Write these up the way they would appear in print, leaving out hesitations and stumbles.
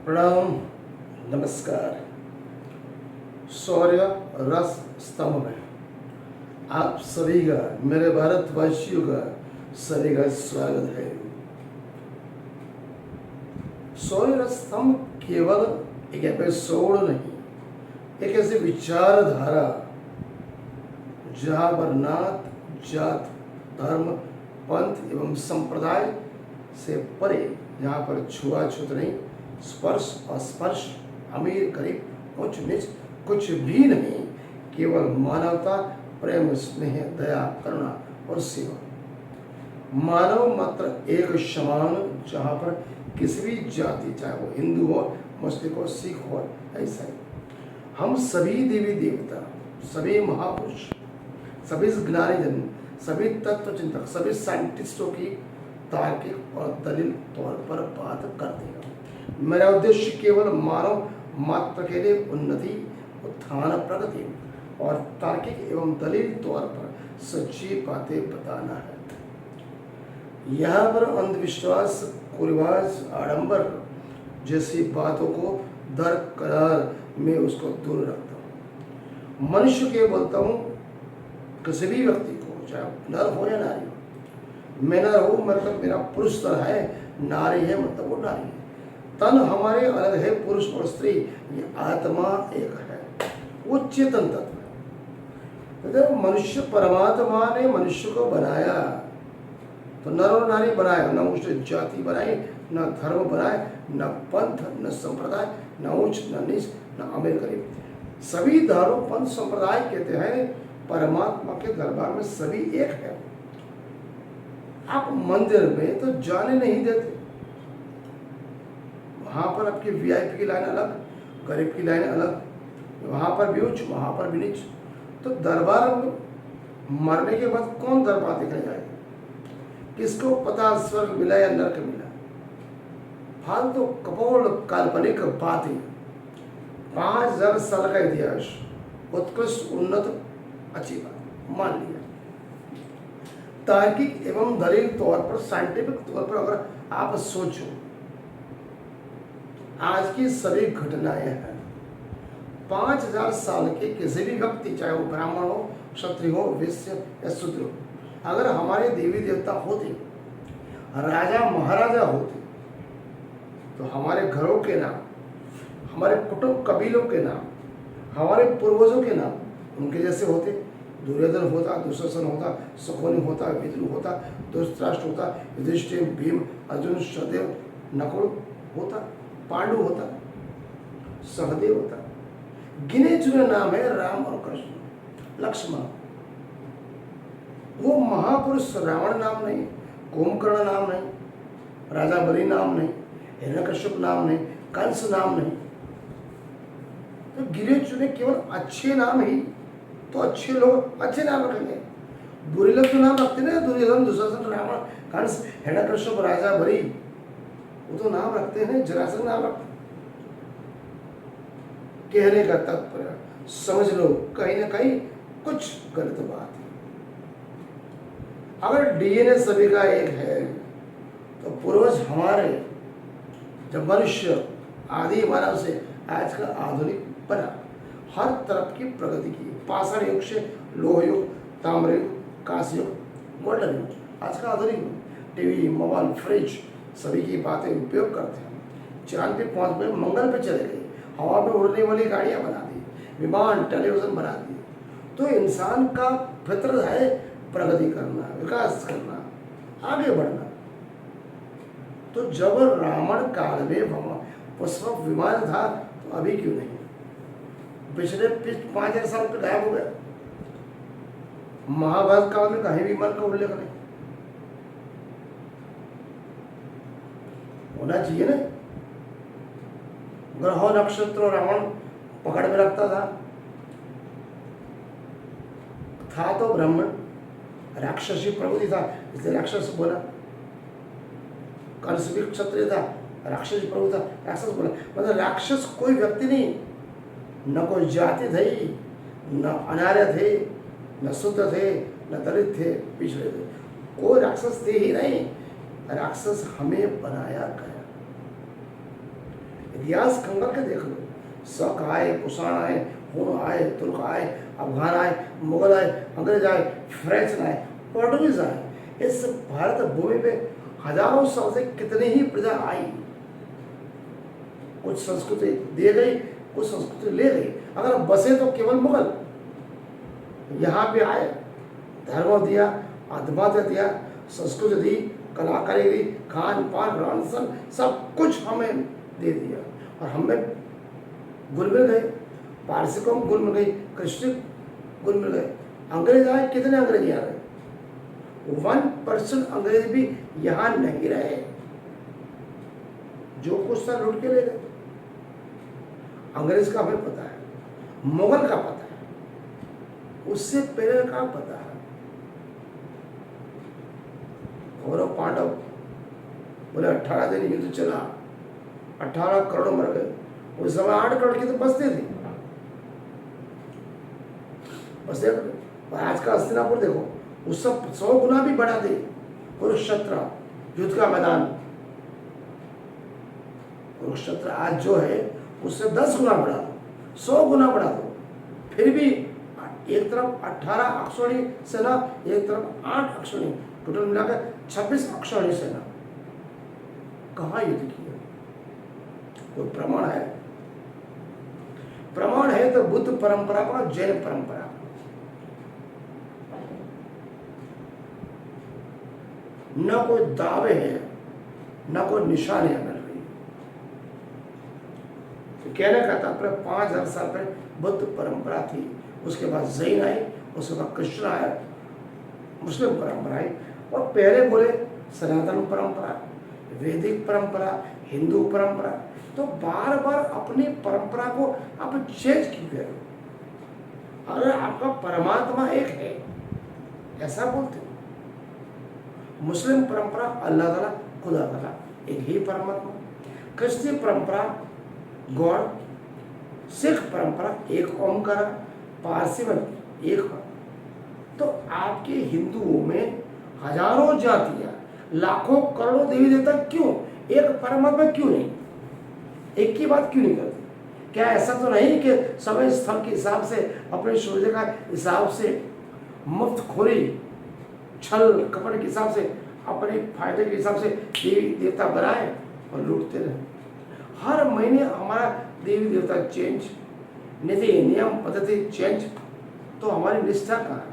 प्रणाम, नमस्कार। शौर्य रस स्तंभ में आप सभी का, मेरे भारतवासियों का सभी का स्वागत है। शौर्य रस स्तंभ केवल एक एपिसोड नहीं, एक ऐसी विचारधारा जहाँ पर नात, जात, धर्म, पंथ एवं संप्रदाय से परे, जहाँ पर छुआछूत नहीं, स्पर्श अस्पर्श, अमीर गरीब, उच्च नीच कुछ भी नहीं, केवल मानवता, प्रेम, स्नेह, दया, करुणा और सेवा। मानव मात्र एक समान, जहाँ पर किसी भी जाति, चाहे वो हिंदू हो, मुस्लिम हो, सिख हो, ऐसा ही हम सभी देवी देवता, सभी महापुरुष, सभी ज्ञानी जन, सभी तत्व चिंतक, सभी साइंटिस्टों की तार्किक और दलील तौर पर बात करते हैं। मेरा उद्देश्य केवल मानव मात्र के लिए उन्नति, उत्थान, प्रगति और तार्किक एवं दलील तौर पर सच्ची बातें बताना है। यहाँ पर अंधविश्वास, कुरिवाज, आडंबर जैसी बातों को दरकरार में उसको दूर रखता हूँ। मनुष्य के बोलता हूँ, किसी भी व्यक्ति को, चाहे नर हो या नारी हो, मैं नर हूँ मतलब मेरा पुरुष तन है, नारी है मतलब वो नारी है। तन हमारे अलग है, पुरुष और स्त्री, ये आत्मा एक है, वो चेतन तत्व है। जब मनुष्य, परमात्मा ने मनुष्य को बनाया तो नर और नारी बनाया, न उसने जाति बनाई, न धर्म बनाए, न पंथ, न संप्रदाय, न उच्च, न नीच, न अमीर गरीब। सभी धर्म, पंथ, संप्रदाय कहते हैं परमात्मा के दरबार में सभी एक है। आप मंदिर में तो जाने नहीं देते, वहां पर आपकी वीआईपी की लाइन अलग, गरीब की लाइन अलग, वहां पर भी उच्च, वहां पर भी नीच। तो दरबार में मरने के बाद कौन दरबार देखने जाएगा? किसको पता स्वर्ग मिला या नरक मिला? फालतू कपोल काल्पनिक बातें। 5000 साल का इतिहास, उत्कृष्ट, उन्नत, अच्छी बात मान लिया। तार्किक एवं दलील तौर पर, साइंटिफिक तौर पर अगर आप सोचो, आज की सभी घटनाएं हैं 5000 साल के किसी भी व्यक्ति, चाहे वो ब्राह्मण हो, क्षत्रिय हो, वैश्य या शूद्र हो, अगर हमारे देवी देवता होते, राजा महाराजा होते, तो हमारे घरों के नाम, हमारे कुटुंब कबीलों के नाम, हमारे पूर्वजों के नाम उनके जैसे होते। दुर्योधन होता, दुशासन होता, शकुनि होता, विदुर होता, धृतराष्ट्र होता, युधिष्ठिर, भीम, अर्जुन, सहदेव, नकुल होता, पांडु होता, सहदेव होता। गिने चुने नाम है राम और कृष्ण, लक्ष्मण। वो महापुरुष रावण नाम नहीं, कुंभकर्ण नाम नहीं, राजा बलि नाम नहीं, हिरण्यकश्यप नाम नहीं, कंस नाम नहीं। तो गिने चुने केवल अच्छे नाम ही, तो अच्छे लोग अच्छे नाम रखेंगे। बुरे लोग तो नाम रखते ना, दुर्योधन, दुशासन, रावण, कंस, हिरण्यकश्यप, राजा बलि, वो तो नाम रखते हैं, जरासंध नाम रखते। कहने का तात्पर्य समझ लो, कहीं ना कहीं कुछ गलत बात है। अगर डीएनए सभी का एक है, तो पूर्वज हमारे, जब मनुष्य आदि मानव से आज का आधुनिक बना, हर तरफ की प्रगति की, पाषाण युग से लोह युग, ताम्र युग, कांस्य युग, गोल्डन युग, आज का आधुनिक युग, टीवी, मोबाइल, फ्रिज, सभी की बातें उपयोग करते हैं। चांद पे पहुंच गए, मंगल पे चले गए, हवा में उड़ने वाली गाड़ियां बना दी, विमान, टेलीविजन बना दिए। तो इंसान का फितरत है प्रगति करना, विकास करना, आगे बढ़ना। तो जब रावण काल में पुष्पक विमान था, तो अभी क्यों नहीं? पिछले 5000 साल पे गायब हो गया। महाभारत काल में कहीं विमान का उल्लेख नहीं होना चाहिए ना। ग्रह, नक्षत्र, रावण पकड़ में रखता था तो ब्राह्मण, राक्षसी प्रवृत्ति था, इसलिए राक्षस बोला। कंस भी क्षत्रिय था, राक्षसी प्रवृत्ति था, राक्षस बोला। मतलब राक्षस कोई व्यक्ति नहीं, न कोई जाति थी, न अनार्य थे, न शूद्र थे, न दलित थे, पिछड़े थे, कोई राक्षस थे ही नहीं। राक्षस हमें बनाया गया। इतिहास खंगाल के देख लो, शक आए, कुषाण आए, हुन आए, तुर्क आए, अफगान आए, मुगल आए, अंग्रेज आए, फ्रेंच आए, पोर्टुगीज आए। इस भारत भूमि पे हजारों साल से कितनी ही प्रजा आई। कुछ संस्कृति दे गई, कुछ संस्कृति ले गई। अगर बसे तो केवल मुगल यहाँ पे आए, धर्म दिया, आध्यात्म दिया, संस्कृति दी, कलाकारी दी, खान पान रहन सहन सब कुछ हमें दे दिया और हमें गुल मिल गए। पारसी को गुल मिल गई, क्रिश्चियन गुल मिल गए। अंग्रेज आए, कितने अंग्रेज आ गए? 1% अंग्रेज भी यहाँ नहीं रहे, जो कुछ था लूट के ले गए। अंग्रेज का हमें पता है, मुगल का पता है, उससे पहले का पता है। कौरव पांडव बोले 18 दिन युद्ध चला, 18 करोड़ मर गए। उस समय 8 करोड़ की तो बस्ती थी, बस और आज का हस्तिनापुर देखो, उस सब 100 गुना भी बढ़ा दे। कुरुक्षेत्र युद्ध का मैदान, कुरुक्षेत्र आज जो है उससे 10 गुना बढ़ा दो, 100 गुना बढ़ा दो, फिर भी एक तरफ 18 अक्षौणी सेना, एक तरफ 8 अक्षौणी, टोटल मिलाकर 26 अक्षौणी सेना। कहाँ युद्ध किया? कोई प्रमाण है? प्रमाण है तो बुद्ध परंपरा का, जैन परंपरा। न कोई दावे हैं, न कोई निशानियां मिल रही। तो कहने का तात्पर्य 5000 साल पहले बुद्ध परंपरा थी, उसके बाद जैन आई, उसके बाद कृष्ण आया, मुस्लिम परंपरा आई, और पहले बोले सनातन परंपरा, वैदिक परंपरा, हिंदू परंपरा। तो बार बार अपनी परंपरा को आप चेंज क्यों कर रहे हो? अगर आपका परमात्मा एक है ऐसा बोलते हो, मुस्लिम परंपरा अल्लाह ताला, खुदा ताला एक ही परमात्मा, क्रिश्चियन परंपरा गॉड, सिख परंपरा एक ओमकार, पारसी में एक। तो आपके हिंदुओं में हजारों जातियां, लाखों करोड़ों देवी देवता, क्यों एक परमात्मा क्यों नहीं? एक की बात क्यों नहीं करते? क्या ऐसा तो नहीं कि समय स्थल के हिसाब से, अपने सूर्य का हिसाब से, मुफ्त खोरी छल कपट के हिसाब से, अपने फायदे के हिसाब से देवी देवता बनाए और लूटते रहे? हर महीने हमारा देवी देवता चेंज, नीति नियम पद्धति चेंज। तो हमारी निष्ठा कहाँ है?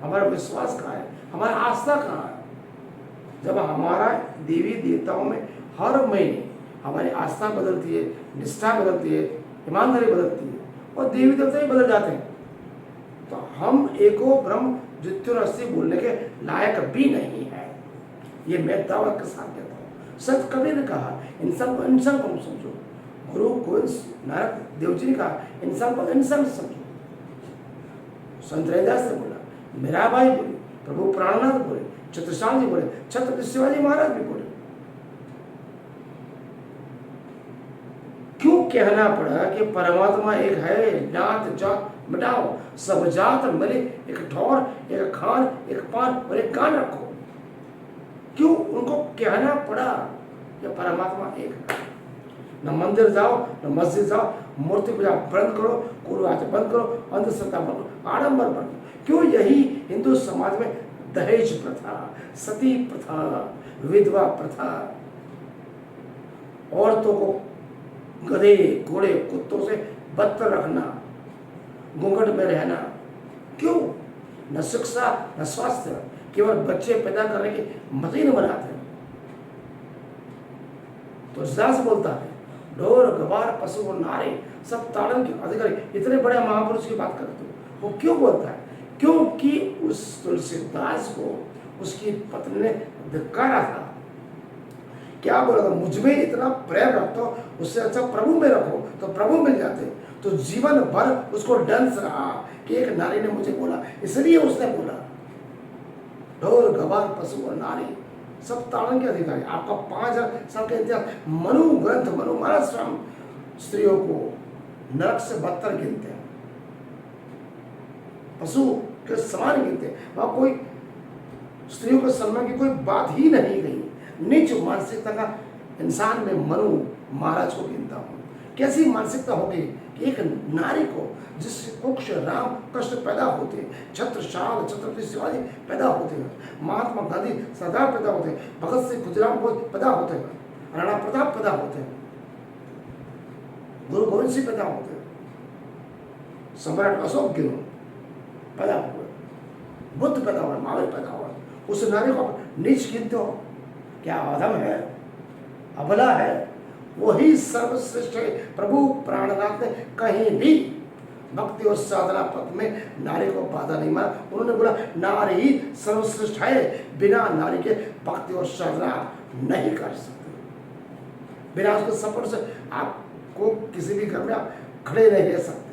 हमारा विश्वास कहाँ है? हमारा आस्था कहाँ है? जब हमारा देवी देवताओं में हर महीने हमारी आस्था बदलती है, निष्ठा बदलती है, ईमानदारी बदलती है, और देवी देवता ही बदल जाते हैं, तो हम एको ब्रह्म द्वितीय बोलने के लायक भी नहीं है। ये मैं दावा के साथ कहता हूँ। संत कबीर ने कहा, इंसान को इंसान को समझो। गुरु गोविंद नानक देव जी ने कहा, इंसान को इंसान समझो। संत रैदास ने बोला, मीराबाई बोली, प्रभु प्राणनाथ बोले, छत्रसाल जी बोले, छत्रपति शिवाजी महाराज भी बोले। क्यों कहना पड़ा कि परमात्मा एक है, नात जात मिटाओ, सब जात मिले एक ठौर, एक खान, एक पान और एक कान रखो? क्यों उनको कहना पड़ा कि परमात्मा एक है? न मंदिर जाओ, न मस्जिद जाओ, मूर्ति पूजा बंद करो, कुरआत बंद करो, अंधश्रद्धा बंद करो, आडंबर बंद करो। क्यों यही हिंदू समाज में दहेज प्रथा, सती प्रथा, विधवा प्रथा, औरतों को गधे घोड़े कुत्तों से बदतर रखना, घूंघट में रहना? क्यों? न शिक्षा न स्वास्थ्य, केवल बच्चे पैदा करने की मशीन बनाते हैं। तो दास बोलता है, ढोर गवार पशु और नारे सब ताड़न के अधिकारी। इतने बड़े महापुरुष की बात करते हो, वो क्यों बोलता है? क्योंकि उस तुलसीदास को उसकी पत्नी ने धिक्कारा था। क्या बोला था? मुझमें इतना प्रेम रखो, उससे अच्छा प्रभु में रखो तो प्रभु मिल जाते। तो जीवन भर उसको डंस रहा कि एक नारी ने मुझे बोला, इसलिए उसने बोला। ढोर गवार पशु और नारी सब ताड़न के अधिकारी। आपका 5000 साल का इतिहास, मनु ग्रंथ, मनु महाराज स्त्रियों को नरक से बदतर गिनते हैं, पशु के समान गिनते हैं। वहां कोई स्त्रियों के सम्मान की कोई बात ही नहीं गई। नीच मानसिकता का इंसान में मनु महाराज को गिनता हूँ। कैसी मानसिकता होगी कि एक नारी को जिससे कुक्ष राम कष्ट पैदा होते, छत्रसाल छत्रपति शिवाजी पैदा होते हैं, महात्मा गांधी सरदार पैदा होते हैं, भगत सिंह खुदीराम बोस पैदा होते हैं, राणा प्रताप पैदा होते हैं, गुरु गोविंद सिंह पैदा होते हैं, सम्राट अशोक गिरो पैदा हुए, बुद्ध पैदा हुए, महावीर पैदा हुआ। उस नारी को नीच गिनते हो? क्या अधम है, अबला है? वही सर्वश्रेष्ठ है। प्रभु प्राणनाथ ने कहीं भी भक्ति और साधना पथ में नारी को बाधा नहीं मारा। उन्होंने बोला नारी ही सर्वश्रेष्ठ है, बिना नारी के भक्ति और साधना आप नहीं कर सकते। बिना उसके सपोर्ट से आपको किसी भी घर में आप खड़े नहीं रह सकते।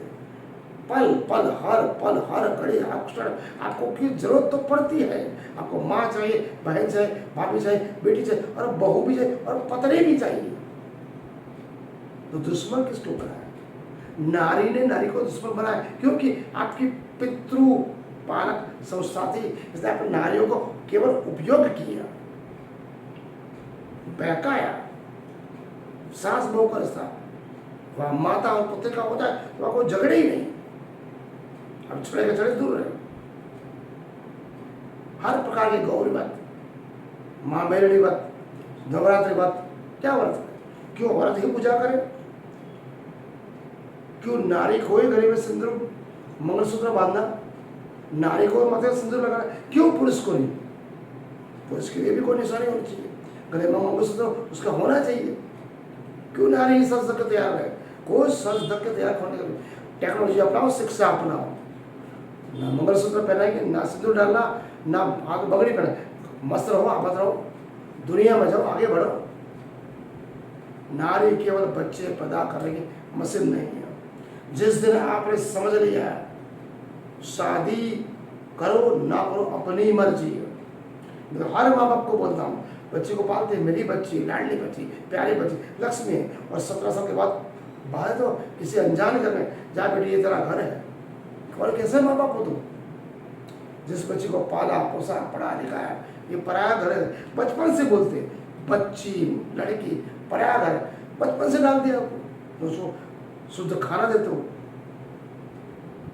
पल पल हर घड़ी आपको की जरूरत तो पड़ती है। आपको माँ चाहिए, बहन चाहिए, भाभी चाहिए, बेटी चाहिए, और बहू भी चाहिए, और पत्नी भी चाहिए। तो दुश्मन किसको बनाया? नारी ने नारी को दुश्मन बनाया, क्योंकि आपकी पितृ पालक संस्था थी, इसलिए आपने नारियों को केवल उपयोग किया, बहकाया। सास बहू का रिश्ता वह माता और पुत्र का होता है तो आपको झगड़े ही नहीं। अब छड़े छड़े दूर रहे। हर प्रकार की गौरी बात, माँ मेलड़ी बात, नवरात्रि बात, क्या व्रत है? क्यों व्रत ही पूजा करे? क्यों नारी को ही गले में सिंदूर मंगलसूत्र बांधना, नारी को माथे सिंदूर लगाना? क्यों पुरुष को नहीं? पुरुष के लिए भी कोई निशानी होनी चाहिए, गले में मंगलसूत्र उसका होना चाहिए। क्यों नारी सज धक तैयार है? कोई सज धक के तैयार होने के लिए टेक्नोलॉजी अपनाओ, शिक्षा अपनाओ। ना मंगलसूत्र पहनाएंगे, ना सिंदूर डालना, ना हाथ बगड़ी पहने, मस्त रहो, आबाद रहो, दुनिया में जाओ, आगे बढ़ो। नारी केवल बच्चे पैदा करने की मशीन नहीं है। जिस दिन आपने समझ लिया शादी करो ना करो अपनी मर्जी है। मैं तो हर माँ बाप को बोलता हूँ, बच्चे को पालते मेरी बच्ची, लाडली बच्ची, प्यारी बच्ची, लक्ष्मी है, और 17 साल के बाद बाहर तो किसी अनजान घर में जा बेटी ये तेरा घर है। और कैसे माँ बाप हो तुम? जिस बच्ची को पाला पोसा पढ़ा लिखाया, ये पराया घर है, बचपन से बोलते बच्ची लड़की पराया घर है, बचपन से डाल दिया आपको। उसको शुद्ध खाना देते हो।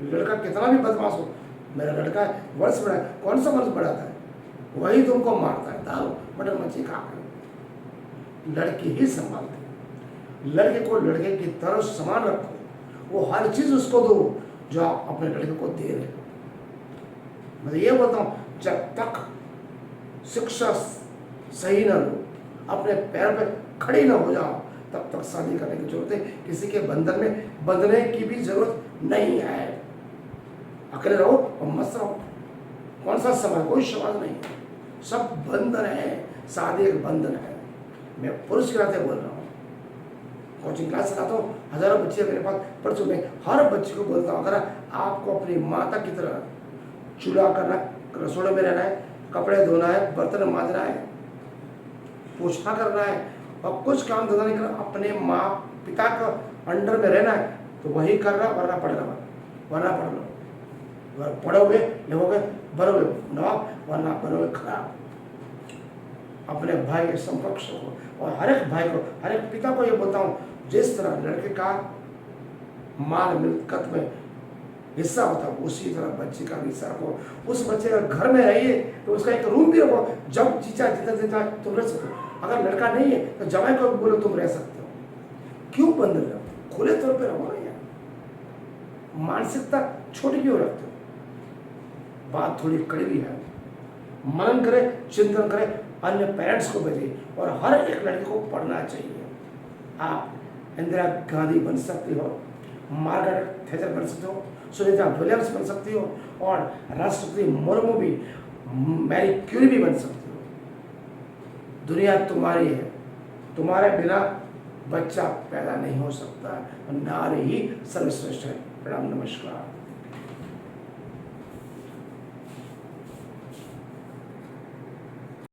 लड़का कितना भी बदमाश हो, मेरा लड़का वर्ष बढ़ा, कौन सा वर्ष बढ़ाता है? वही तुमको मारता है, दाल मटन मच्छी खा कर। लड़की ही संभालती है। लड़के को लड़के की तरह समान रखो, वो हर चीज उसको दो जो आप अपने लड़के को दे रहे हो। मैं ये बोलता हूँ, जब तक शिक्षा सही ना लो, अपने पैर पे खड़ी ना हो जाओ, तब तक शादी करने की जरूरत है। किसी के बंधन में बंधने की भी जरूरत नहीं है। अकेले रहो और मस्त रहो। कौन सा समाज? कोई समाज नहीं है, सब बंधन है। शादी एक बंधन है। मैं पुरुष के नाते बोल रहा हूँ, कोचिंग क्लास सिखाता हूँ, हजारों बच्चे मेरे पास पढ़ चुके हैं। हर बच्चे को बोलता हूँ, अगर आपको अपनी माता की तरह चूल्हा करना, रसोड़े में रहना है, कपड़े धोना है, बर्तन मांजना है, पोछा करना है, और कुछ काम धंधा नहीं करना, अपने माँ पिता का अंडर में रहना है, तो वही करना, वरना पढ़ना, वरना पढ़ लो। पढ़ोगे लिखोगे बनोगे नवाब, वरना बनोगे खराब। अपने भाई के समकक्ष हो, और हर एक भाई को, हर एक पिता को ये बोलता हूँ, जिस तरह लड़के का माल मिल्कत में हिस्सा होता है, उसी तरह बच्चे का भी हिस्सा रखो। उस बच्चे का घर में रहिए तो उसका एक रूम भी रखो, जब जीचा जितना जितना तुम रह सकते हो। अगर लड़का नहीं है तो जवाई को बोलो तुम रह सकते हो। क्यों बंद रहो? खुले तौर पे रहो ना यार। मानसिकता छोटी क्यों रखते हो? बात थोड़ी कड़वी है। मनन करे, चिंतन करे, अन्य पेरेंट्स को भेजे, और हर एक लड़के को पढ़ना चाहिए। आप इंदिरा गांधी बन सकती हो, मार्गरेट थैचर बन सकते हो, सुनीता विलियम्स बन सकती हो, और राष्ट्रपति मुर्मू भी, मैरी क्यूरी भी बन सकती हो। दुनिया तुम्हारी है, तुम्हारे बिना बच्चा पैदा नहीं हो सकता। नारी ही सर्वश्रेष्ठ है। प्रणाम, नमस्कार।